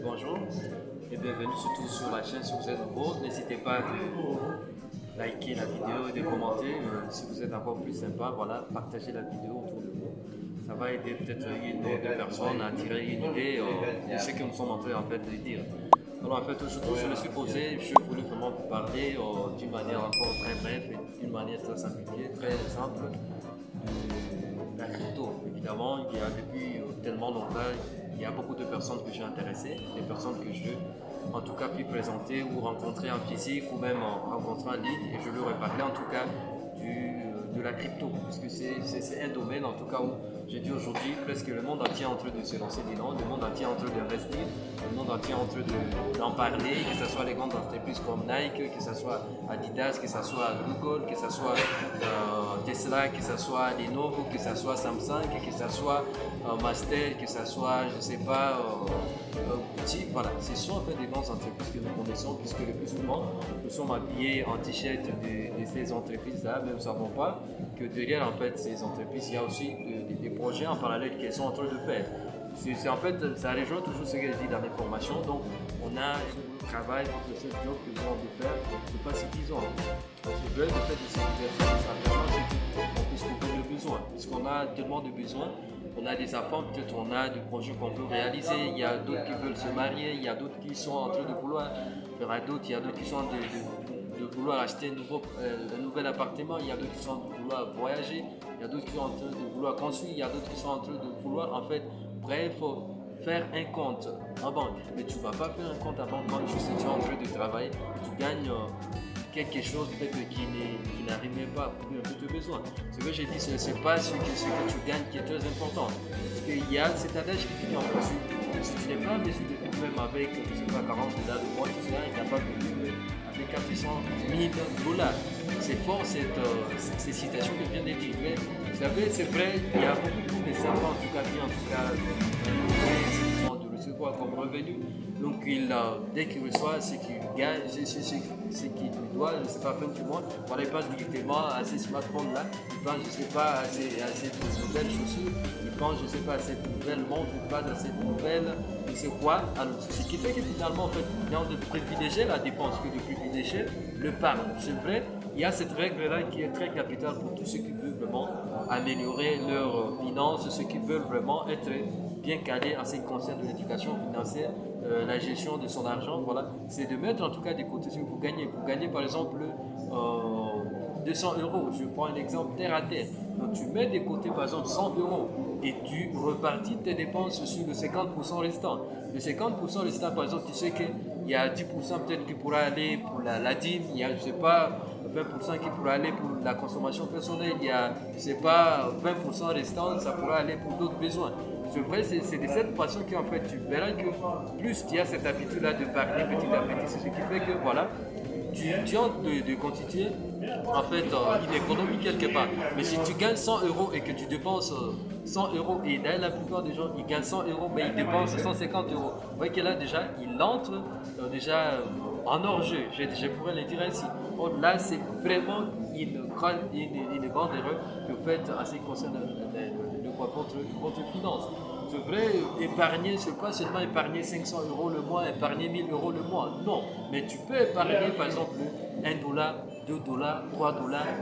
bonjour et bienvenue surtout sur la chaîne. Si vous êtes nouveau, n'hésitez pas à liker la vidéo et de commenter. Si vous êtes encore plus sympa, voilà, partagez la vidéo autour de vous. Ça va aider peut-être une ou deux personnes à tirer une idée de ce que nous sommes en train de dire. Alors en fait aujourd'hui je me suis posé, je voulais vraiment vous parler d'une manière encore très brève et d'une manière très simplifiée, très simple de la crypto. Évidemment, il y a depuis tellement longtemps, il y a beaucoup de personnes que j'ai intéressées, des personnes que je en tout cas puis présenter ou rencontrer en physique ou même en rencontrer en ligne, et je leur ai parlé en tout cas de la crypto, puisque c'est un domaine en tout cas où j'ai dit aujourd'hui presque le monde entier est en train de se lancer dedans, le monde entier est en train d'investir, le monde entier est en train d'en parler, que ce soit les grandes entreprises comme Nike, que ce soit Adidas, que ce soit Google, que ce soit Tesla, que ce soit Lenovo, que ce soit Samsung, que ce soit Mastel, que ce soit je sais pas Gucci. Voilà, ce sont en fait des grandes entreprises que nous connaissons, puisque le plus souvent nous sommes habillés en t-shirt de ces entreprises-là, mais nous ne savons pas que derrière en fait ces entreprises il y a aussi des projets en parallèle qu'elles sont en train de faire. En fait, ça rejoint toujours ce que je dis dans les formations. Donc, on a le travail, notre seul job que nous avons de faire, ce n'est pas suffisant. C'est vrai, le fait de se diversifier, ça permet qu'on puisse couvrir le besoin, puisqu'on a tellement de besoins. On a des enfants, peut-être on a des projets qu'on peut réaliser, il y a d'autres qui veulent se marier, il y a d'autres qui sont en train de vouloir faire d'autres, il y a d'autres qui sont en train de vouloir acheter un nouvel appartement, il y a d'autres qui sont en train de vouloir voyager, il y a d'autres qui sont en train de vouloir construire, il y a d'autres qui sont en train de vouloir en fait, bref, faire un compte en banque. Mais tu ne vas pas faire un compte en banque quand juste tu es en train de travailler, tu gagnes quelque chose peut-être qui n'arrive même pas à couvrir tous tes besoins. Ce que j'ai dit, ce n'est pas ce que tu gagnes qui est très important. Parce qu'il y a cet adage qui dit en fait, si tu n'es pas en mesure de vivre même avec, je sais pas, $40 de mois, tu seras incapable de vivre avec 400 000 $. C'est fort ces citations que je viens de dire. Mais vous savez, c'est vrai, il y a beaucoup de savants en tout cas qui ont de recevoir comme revenu. Donc dès qu'il reçoit ce qu'il gagne, ce qu'il doit, je ne sais pas, fin du mois, voilà, il passe directement à ces smartphones là, il pense, je ne sais pas, à cette nouvelle chaussure, il pense, je ne sais pas, à cette nouvelle montre, il passe à cette nouvelle, je sais quoi. Alors, ce qui fait que finalement, en fait, il y a de privilégier la dépense que de privilégier le l'épargne. C'est vrai, il y a cette règle là qui est très capitale pour tous ceux qui veulent vraiment améliorer leurs finances, ceux qui veulent vraiment être bien calés en ce qui concerne de l'éducation financière, la gestion de son argent, voilà, c'est de mettre en tout cas des côtés ce que vous gagnez. Vous gagnez par exemple 200 €, je prends un exemple terre à terre. Donc tu mets des côtés par exemple 100 € et tu repartis tes dépenses sur le 50% restant. Le 50% restant, par exemple, tu sais qu'il y a 10% peut-être qui pourra aller pour la dîme, il y a, je sais pas, 20% qui pourra aller pour la consommation personnelle, il y a, je sais pas, 20% restant, ça pourra aller pour d'autres besoins. C'est vrai, c'est de cette façon qu'en fait, tu verras que plus tu as cette habitude-là de parler petit à petit, c'est ce qui fait que voilà, tu as de constituer en fait une économie quelque part. Mais si tu gagnes 100 € et que tu dépenses 100 € et là la plupart des gens ils gagnent 100 €, mais ils dépensent 150 €. Vous voyez que là déjà il entre déjà en hors-jeu, je pourrais le dire ainsi. Donc là c'est vraiment une grande erreur que vous faites en ce qui concerne votre finance. C'est vrai, épargner, c'est pas seulement épargner 500 € le mois, épargner 1000 € le mois. Non, mais tu peux épargner par exemple $1, $2, $3,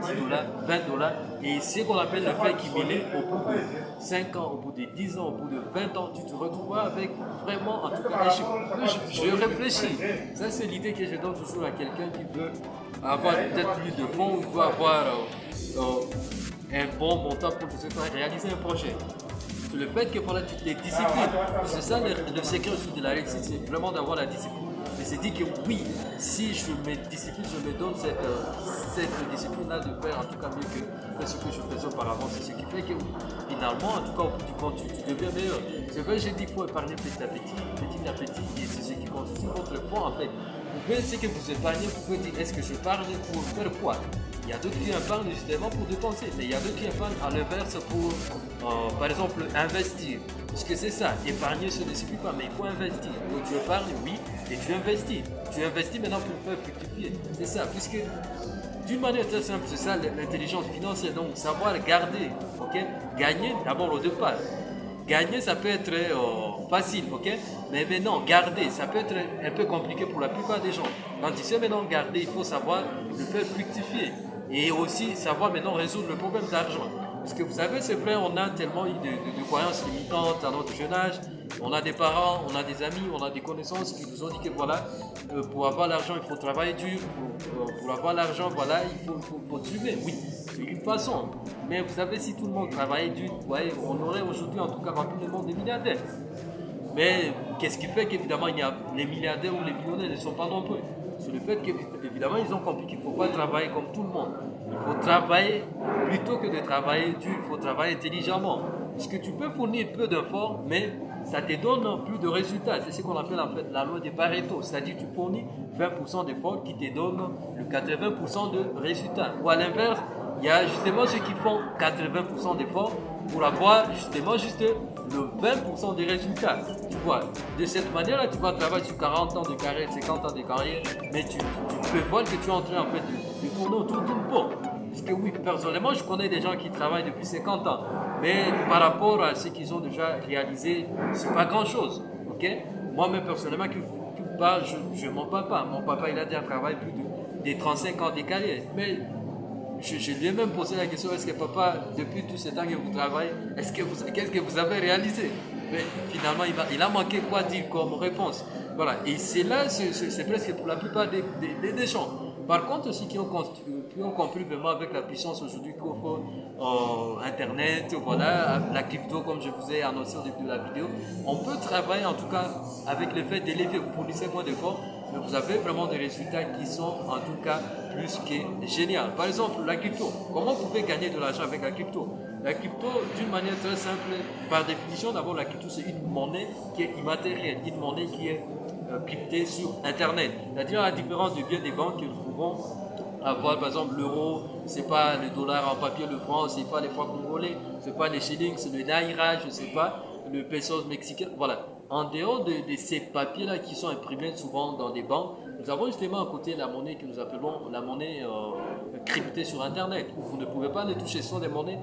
$10, $20. Et ce qu'on appelle le fait cumulé au bout de 5 ans, au bout de 10 ans, au bout de 20 ans, tu te retrouveras avec vraiment, en tout cas, je réfléchis. Ça, c'est l'idée que je donne toujours à quelqu'un qui veut avoir peut-être plus de fonds, qui veut avoir un bon montant pour réaliser un projet. C'est le fait que voilà, tu te disciplines. C'est ça le secret aussi de la réussite, c'est vraiment d'avoir la discipline. Mais c'est dit que oui, si je me discipline, je me donne cette discipline-là de faire en tout cas mieux que ce que je faisais auparavant. C'est ce qui fait que finalement, en tout cas au bout du compte, tu deviens meilleur. C'est vrai, j'ai dit qu'il faut épargner petit à petit, et c'est ce qui constitue votre fonds en fait. Vous pouvez, ce que vous épargnez, vous pouvez dire, est-ce que je épargne pour faire quoi? Il y a d'autres qui épargnent justement pour dépenser, mais il y a d'autres qui épargnent à l'inverse pour, par exemple, investir. Parce que c'est ça, épargner ce ne suffit pas, mais il faut investir. Donc tu épargnes, oui, et tu investis. Tu investis maintenant pour faire fructifier. C'est ça, puisque d'une manière très simple, c'est ça l'intelligence financière. Donc savoir garder, ok, gagner d'abord au départ. Gagner, ça peut être facile, ok? Mais maintenant, garder, ça peut être un peu compliqué pour la plupart des gens. Tandis que maintenant, garder, il faut savoir le faire fructifier. Et aussi savoir maintenant résoudre le problème d'argent. Parce que vous savez, c'est vrai, on a tellement eu de croyances limitantes à notre jeune âge. On a des parents, on a des amis, on a des connaissances qui nous ont dit que voilà, pour avoir l'argent, il faut travailler dur. Pour avoir l'argent, voilà, faut tuer. Oui, c'est une façon. Mais vous savez, si tout le monde travaillait dur, vous voyez, on aurait aujourd'hui en tout cas rempli le monde des milliardaires. Mais qu'est-ce qui fait qu'évidemment, les milliardaires ou les millionnaires ne sont pas nombreux? C'est le fait qu'évidemment, ils ont compris qu'il ne faut pas travailler comme tout le monde. Il faut travailler, plutôt que de travailler dur, il faut travailler intelligemment. Parce que tu peux fournir peu d'efforts, mais ça te donne plus de résultats. C'est ce qu'on appelle en fait la loi de Pareto. C'est-à-dire que tu fournis 20% d'efforts qui te donnent le 80% de résultats. Ou à l'inverse, il y a justement ceux qui font 80% d'efforts pour avoir justement juste le 20% des résultats. Tu vois, de cette manière-là, tu vas travailler sur 40 ans de carrière, 50 ans de carrière, mais tu peux voir que tu es en train en fait, de tourner autour d'une porte. Parce que oui, personnellement, je connais des gens qui travaillent depuis 50 ans, mais par rapport à ce qu'ils ont déjà réalisé, c'est pas grand-chose. Ok? Moi-même, personnellement, je ne m'en parle pas. Mon papa, il a déjà travaillé plus de 35 ans de carrière. Mais je lui ai même posé la question, est-ce que papa, depuis tout ce temps que vous travaillez, qu'est-ce que vous avez réalisé? Mais finalement, il a manqué quoi dire comme réponse. Voilà, et c'est là, c'est presque pour la plupart des gens. Par contre, ceux qui ont compris vraiment avec la puissance aujourd'hui qu'offre Internet, voilà, la crypto, comme je vous ai annoncé au début de la vidéo, on peut travailler en tout cas avec le fait d'élever, vous fournissez moins d'efforts, mais vous avez vraiment des résultats qui sont en tout cas plus que géniaux. Par exemple, la crypto. Comment vous pouvez gagner de l'argent avec la crypto? La crypto, d'une manière très simple, par définition, d'abord la crypto c'est une monnaie qui est immatérielle, une monnaie qui est cryptée sur Internet. C'est-à-dire à la différence du bien des banques que nous pouvons avoir, par exemple l'euro, c'est pas le dollar en papier, le franc, c'est pas les francs congolais, c'est pas les shillings, c'est le naira, je sais pas, le pesos mexicain, voilà. En dehors de ces papiers-là qui sont imprimés souvent dans des banques, nous avons justement à côté la monnaie que nous appelons la monnaie cryptée sur Internet, où vous ne pouvez pas les toucher. Ce sont des monnaies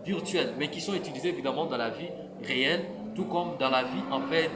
virtuelles, mais qui sont utilisées évidemment dans la vie réelle, tout comme dans la vie en fait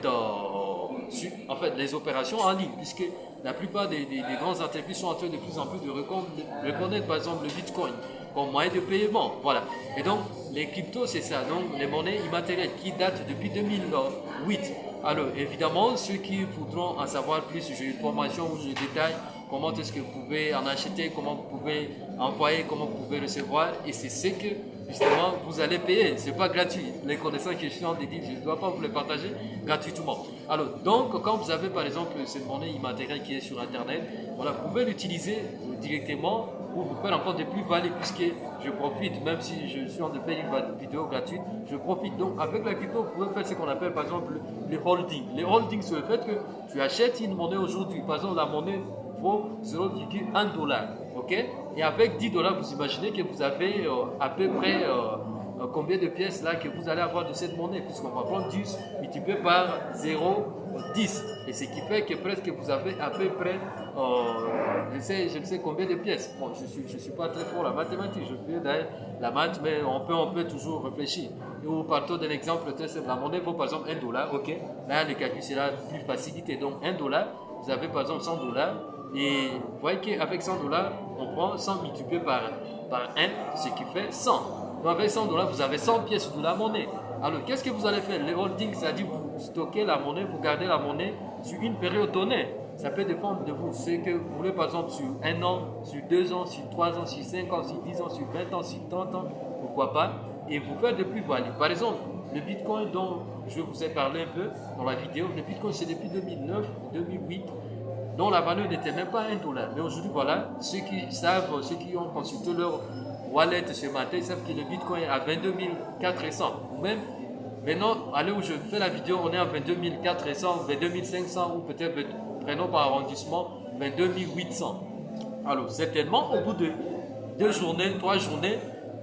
les opérations en ligne, puisque la plupart des grandes entreprises sont en train de plus en plus de reconnaître par exemple le Bitcoin comme moyen de paiement. Voilà. Et donc les cryptos c'est ça, donc les monnaies immatérielles qui datent depuis 2008. Alors évidemment ceux qui voudront en savoir plus, j'ai une formation où je détaille comment est-ce que vous pouvez en acheter, comment vous pouvez envoyer, comment vous pouvez recevoir, et c'est ce que justement vous allez payer, c'est pas gratuit. Les connaissances que je suis en train de dire, je ne dois pas vous les partager gratuitement. Alors donc quand vous avez par exemple cette monnaie immatérielle qui est sur Internet, voilà, vous pouvez l'utiliser directement pour vous faire encore des plus-values, puisque je profite, même si je suis en train de faire une vidéo gratuite, je profite. Donc avec la crypto, vous pouvez faire ce qu'on appelle par exemple les holdings. Les holdings, c'est le fait que tu achètes une monnaie aujourd'hui, par exemple la monnaie vaut 0,1 dollar, ok? Et avec 10 dollars, vous imaginez que vous avez à peu près combien de pièces là que vous allez avoir de cette monnaie, puisqu'on va prendre 10 multiplié par 0,10, et ce qui fait que presque vous avez à peu près je ne sais combien de pièces. Bon, je suis pas très fort en mathématiques, je fais d'ailleurs la maths, mais on peut toujours réfléchir. Et vous partons d'un exemple très simple, la monnaie vaut par exemple 1 dollar, ok? Là le calcul sera plus facilité, donc 1 dollar, vous avez par exemple 100 dollars, et vous voyez qu'avec 100 dollars, on prend 100 multiplié par 1, ce qui fait 100. Donc avec 100 dollars, vous avez 100 pièces de la monnaie. Alors qu'est-ce que vous allez faire? Les holdings, c'est-à-dire vous stockez la monnaie, vous gardez la monnaie sur une période donnée. Ça peut dépendre de vous. C'est que vous voulez par exemple sur 1 an, sur 2 ans, sur 3 ans, sur 5 ans, sur 10 ans, sur 20 ans, sur 30 ans, pourquoi pas, et vous faites de plus-value. Par exemple, le Bitcoin dont je vous ai parlé un peu dans la vidéo, le Bitcoin c'est depuis 2009, 2008, dont la valeur n'était même pas 1 dollar. Mais aujourd'hui, voilà, ceux qui savent, ceux qui ont consulté leur wallet ce matin, ils savent que le Bitcoin est à 22 400. Ou même, maintenant, allez où je fais la vidéo, on est à 22 400, 22 500 ou peut-être, prenons par arrondissement, 22 800. Alors, certainement, au bout de 2 journées, 3 journées,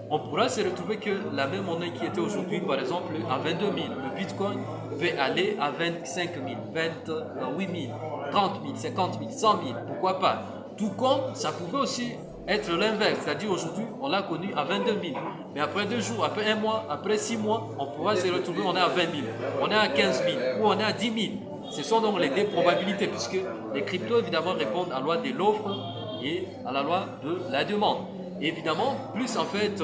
on pourra se retrouver que la même monnaie qui était aujourd'hui, par exemple, à 22 000, le Bitcoin peut aller à 25 000, 28 000, 30 000, 50 000, 100 000, pourquoi pas. Tout comme ça pouvait aussi être l'inverse, c'est-à-dire aujourd'hui, on l'a connu à 22 000. Mais après 2 jours, après 1 mois, après 6 mois, on pourra se retrouver, on est à 20 000, on est à 15 000 ou on est à 10 000. Ce sont donc les deux probabilités puisque les cryptos évidemment répondent à la loi de l'offre et à la loi de la demande. Et évidemment, plus en fait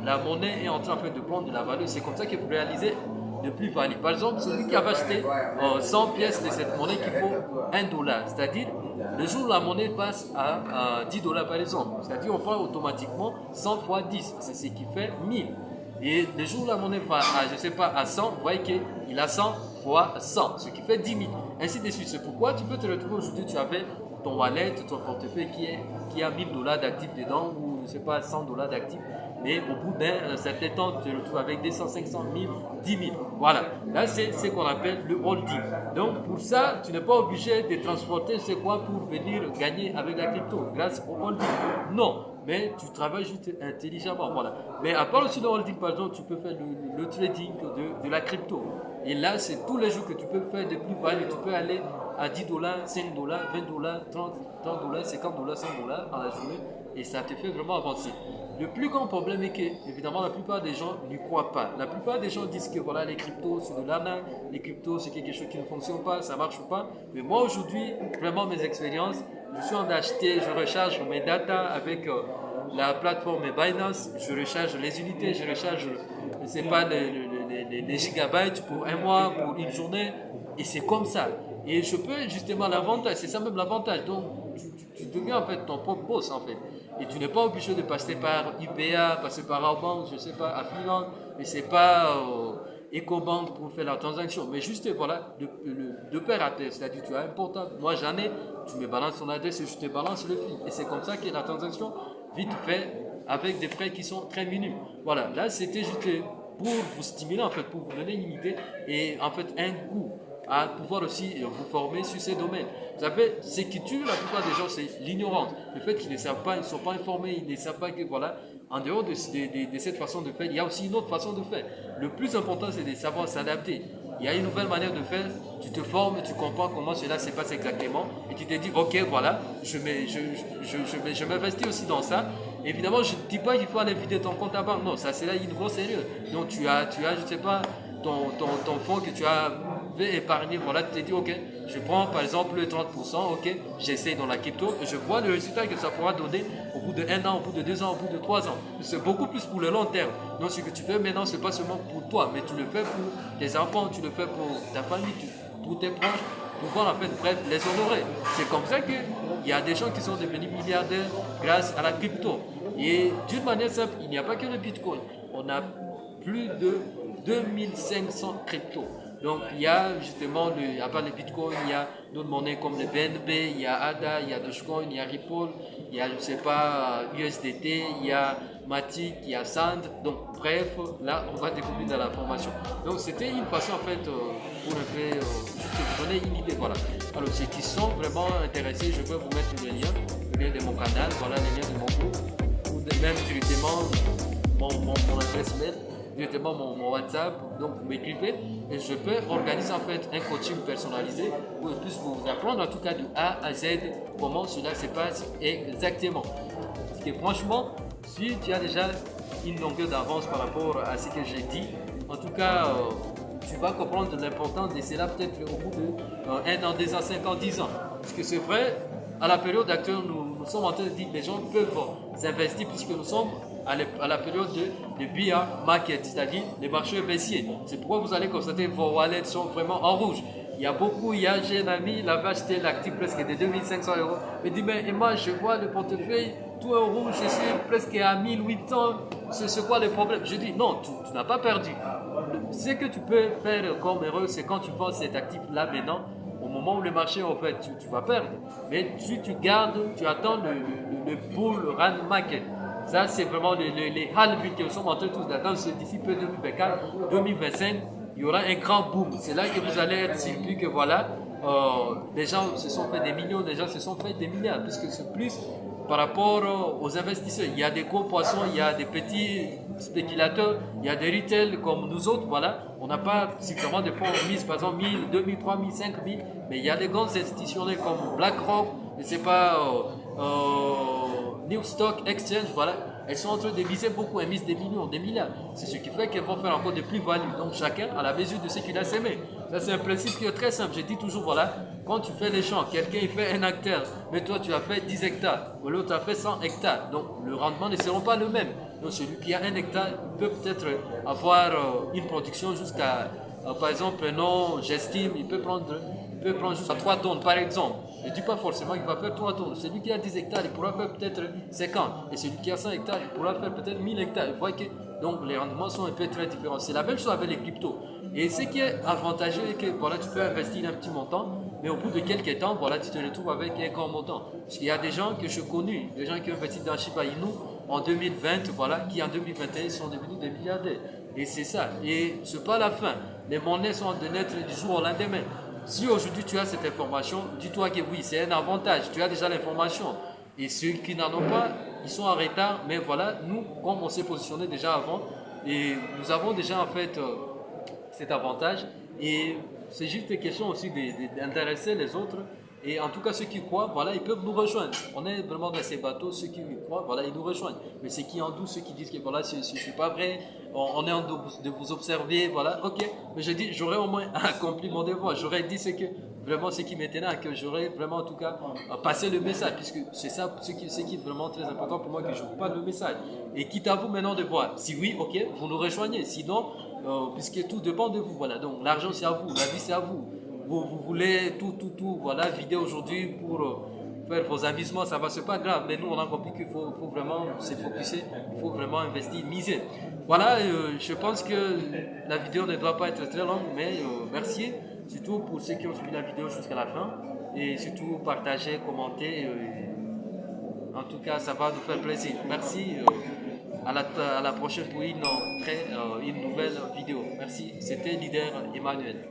la monnaie est en train en fait, de prendre de la valeur, c'est comme ça que vous réalisez de plus-value. Par exemple, celui qui avait acheté 100 pièces de cette monnaie qui vaut $1, c'est-à-dire le jour où la monnaie passe à $10 par exemple, c'est-à-dire on prend automatiquement 100 fois 10, c'est ce qui fait 1000. Et le jour où la monnaie va à, je sais pas, à 100, vous voyez qu'il a 100 fois 100, ce qui fait 10 000. Ainsi de suite. C'est pourquoi tu peux te retrouver aujourd'hui, tu avais ton wallet, ton portefeuille qui a $1000 d'actifs dedans, ou je sais pas, $100 d'actifs. Mais au bout d'un certain temps, tu te retrouves avec des 100, 500 000, 10 000. Voilà. Là, c'est ce qu'on appelle le holding. Donc, pour ça, tu n'es pas obligé de transporter ce quoi pour venir gagner avec la crypto grâce au holding. Non. Mais tu travailles juste intelligemment. Voilà. Mais à part aussi le holding, par exemple, tu peux faire le trading de la crypto. Et là, c'est tous les jours que tu peux faire des plus-values. Tu peux aller à $10, $5, $20, $30, $50, $100 dans la journée. Et ça te fait vraiment avancer. Le plus grand problème est que, évidemment, la plupart des gens n'y croient pas. La plupart des gens disent que voilà, les cryptos, c'est de l'arnaque, les cryptos, c'est quelque chose qui ne fonctionne pas, ça ne marche pas. Mais moi, aujourd'hui, vraiment, mes expériences, je suis en train d'acheter, je recharge mes data avec la plateforme Binance, je recharge les unités, je recharge, je ne sais pas, les gigabytes pour 1 mois, pour une journée, et c'est comme ça. Et je peux justement l'avantage, c'est ça même l'avantage. Donc, tu deviens en fait ton propre boss en fait. Et tu n'es pas obligé de passer par IPA, passer par Outbank, je ne sais pas, à Finlande, mais c'est pas EcoBank pour faire la transaction. Mais juste voilà, de pair à terre, c'est-à-dire tu as un portable, moi j'en ai, tu me balances ton adresse et je te balance le fil. Et c'est comme ça que la transaction vite fait avec des frais qui sont très minimes. Voilà, là c'était juste pour vous stimuler en fait, pour vous donner une idée et en fait un goût à pouvoir aussi vous former sur ces domaines. Vous savez, ce qui tue la plupart des gens, c'est l'ignorance. Le fait qu'ils ne savent pas, ils ne sont pas informés, ils ne savent pas que voilà, en dehors de cette façon de faire, il y a aussi une autre façon de faire. Le plus important, c'est de savoir s'adapter. Il y a une nouvelle manière de faire, tu te formes, tu comprends comment cela se passe exactement, et tu te dis, ok, voilà, je m'investis aussi dans ça. Évidemment, je ne dis pas qu'il faut aller vider ton compte à banque, non, ça c'est là une grosse erreur. Donc tu as, je ne sais pas, ton fonds que tu as épargné, voilà, tu te dis, ok, je prends par exemple le 30%, ok, j'essaie dans la crypto, et je vois le résultat que ça pourra donner au bout de 1 an, au bout de 2 ans, au bout de 3 ans. C'est beaucoup plus pour le long terme. Donc ce que tu fais maintenant, ce n'est pas seulement pour toi, mais tu le fais pour tes enfants, tu le fais pour ta famille, pour tes proches, pour pouvoir en fait, bref, les honorer. C'est comme ça qu'il y a des gens qui sont devenus milliardaires grâce à la crypto. Et d'une manière simple, il n'y a pas que le Bitcoin. On a plus de 2500 cryptos. Donc il y a justement, à part les bitcoins, il y a d'autres monnaies comme le BNB, il y a ADA, il y a Dogecoin, il y a Ripple, il y a, je ne sais pas, USDT, il y a Matic, il y a Sand. Donc bref, là on va découvrir dans la formation. Donc c'était une façon en fait pour un peu vous donner une idée. Voilà. Alors ceux qui sont vraiment intéressés, je peux vous mettre le lien de mon canal, voilà le lien de mon groupe, ou même directement mon adresse mail, directement mon WhatsApp, donc vous m'écrivez et je peux organiser en fait un coaching personnalisé pour que je puisse vous apprendre en tout cas de A à Z comment cela se passe exactement. Parce que franchement, si tu as déjà une longueur d'avance par rapport à ce que j'ai dit, en tout cas tu vas comprendre l'importance de cela peut-être au bout de 1 an, 2 ans, 5 ans, 10 ans. Parce que c'est vrai, à la période actuelle, nous sommes en train de dire que les gens peuvent s'investir puisque nous sommes à la période de bear market, c'est-à-dire les marchés baissiers. C'est pourquoi vous allez constater que vos wallets sont vraiment en rouge. Il y a beaucoup, j'ai un ami, il avait acheté l'actif presque de 2500 euros. Il dit, mais moi je vois le portefeuille, tout est en rouge, je suis presque à 1800, c'est quoi le problème? Je dis, non, tu n'as pas perdu. Ce que tu peux faire comme erreur, c'est quand tu vends cet actif-là maintenant, au moment où le marché, en fait, tu vas perdre. Mais si tu gardes, tu attends le bull run market. Ça, c'est vraiment les halving que nous sommes en train de tous d'attendre. D'ici peu 2024, 2025, il y aura un grand boom. C'est là que vous allez être surpris que voilà, les gens se sont fait des millions, les gens se sont fait des milliards, puisque c'est plus par rapport aux investisseurs. Il y a des gros poissons, il y a des petits spéculateurs, il y a des retail comme nous autres, voilà. On n'a pas suffisamment de fonds mis, par exemple 1000, 2000, 3000, 5000, mais il y a des grandes institutionnels comme BlackRock, je ne sais pas, New Stock Exchange, voilà. elles sont en train de miser beaucoup, elles misent des millions, des milliards. C'est ce qui fait qu'elles vont faire encore de plus-value. Donc chacun à la mesure de ce qu'il a semé. Ça c'est un principe qui est très simple. Je dis toujours, voilà, quand tu fais les champs, quelqu'un il fait 1 hectare, mais toi tu as fait 10 hectares, ou l'autre a fait 100 hectares. Donc le rendement ne sera pas le même. Donc celui qui a 1 hectare peut peut-être avoir une production jusqu'à, par exemple, non, j'estime, il peut prendre jusqu'à 3 tonnes par exemple. Je ne dis pas forcément qu'il va faire 3 tonnes. Celui qui a 10 hectares, il pourra faire peut-être 50. Et celui qui a 100 hectares, il pourra faire peut-être 1000 hectares. Vous voyez que donc les rendements sont un peu très différents. C'est la même chose avec les cryptos. Et ce qui est avantageux est que voilà, tu peux investir un petit montant, mais au bout de quelques temps, voilà, tu te retrouves avec un grand montant. Parce qu'il y a des gens que je connais, des gens qui ont investi dans Shiba Inu en 2020, voilà, qui en 2021 sont devenus des milliardaires. Et c'est ça. Et ce n'est pas la fin. Les monnaies sont de naître du jour au lendemain. Si aujourd'hui tu as cette information, dis-toi que oui, c'est un avantage. Tu as déjà l'information. Et ceux qui n'en ont pas, ils sont en retard. Mais voilà, nous, comme on s'est positionné déjà avant, et nous avons déjà en fait cet avantage. Et c'est juste une question aussi d'intéresser les autres. Et en tout cas, ceux qui croient, voilà, ils peuvent nous rejoindre. On est vraiment dans ces bateaux, ceux qui croient, voilà, ils nous rejoignent. Mais ceux qui en doutent, ceux qui disent que voilà, ce n'est pas vrai, on est en train de vous observer, voilà, ok. Mais je dis, j'aurais au moins accompli mon devoir. J'aurais dit vraiment ce qui m'étonnait, que j'aurais vraiment en tout cas passé le message, puisque c'est ça ce qui est vraiment très important pour moi, que je vous parle le message. Et quitte à vous maintenant de voir. Si oui, ok, vous nous rejoignez. Sinon, puisque tout dépend de vous, voilà. Donc l'argent c'est à vous, la vie c'est à vous. Vous voulez tout, voilà, vider aujourd'hui pour faire vos amusements, ça va, c'est pas grave. Mais nous, on a compris qu'il faut vraiment se focuser, il faut vraiment investir, miser. Voilà, je pense que la vidéo ne doit pas être très longue, mais merci, surtout pour ceux qui ont suivi la vidéo jusqu'à la fin. Et surtout, partagez, commentez. En tout cas, ça va nous faire plaisir. Merci. À la prochaine pour une nouvelle vidéo. Merci. C'était Leader Emmanuel.